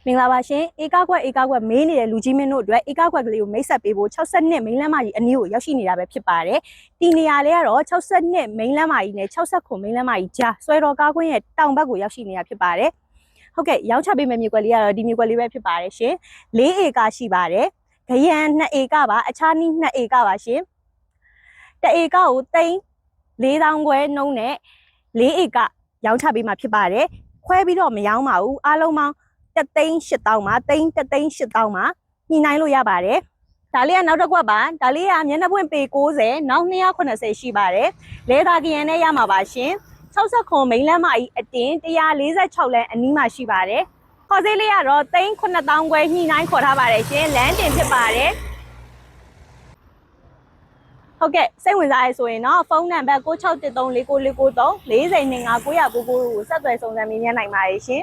မင်္ဂလာပါရှင်ဧကကွက်မေးနေတဲ့လူကြီးမင်းတို့အတွက်ဧကကွက်ကလေးကိုမိတ်ဆက်ပေးဖို့62မိန်းလမ်းမကြီးအနီးကိုရောက်ရှိနေတာပဲဖြစ်ပါတယ်ဒီနေရာလေးကတော့62မိန်းလမ်းမကြီးနဲ့69မိန်းလမ်းမကြီးကြားဆွဲတော်ကားကွင်းရဲ့တောင်ဘက်ကိုရောက်ရှိနေတာဖြစ်ပါတယ်ဟုတ်ကဲ့ရောင်းချပေးမယ့်မြေကွက်လေးကတော့ဒီမြေကွက်လေးပဲဖြစ်ပါတယ်ရှင်4ဧကရှိပါတယ်ခရမ်း2ဧကပါအခြားနည်း2ဧကပါရှင်1ဧကကို3,400ခွဲနှုန်းနဲ့4ဧကရောင်းချပေးမှာဖြစ်ပါတယ်ခွဲပြီးတော့မရောင်းပါဘူးအားလုံးပေါင်း3,800ပါ3,800ပါညှိနှိုင်းလို့ရပါတယ်ဒါလေးကနောက်တစ်ခွက်ပါဒါလေးကမျက်နှာပွင့်ပေ60နောက်280ရှိပါတယ်လဲသာကရန်နဲ့ရမှာပါရှင်69မိန်းလမ်းမကြီးအတင်း146လမ်းအနီးမှာရှိပါတယ်ခေါ်ဈေးလေးကတော့3,900ခွဲညှိနှိုင်းခေါ်ထားပါတယ်ရှင်လမ်းတင်ဖြစ်ပါတယ်ဟုတ်ကဲ့စိတ်ဝင်စားရဆိုရင်တော့ဖုန်းနံပါတ်96134943 4025 999ကိုဆက်သွယ်စုံစမ်းမေးမြန်းနိုင်ပါတယ်ရှင်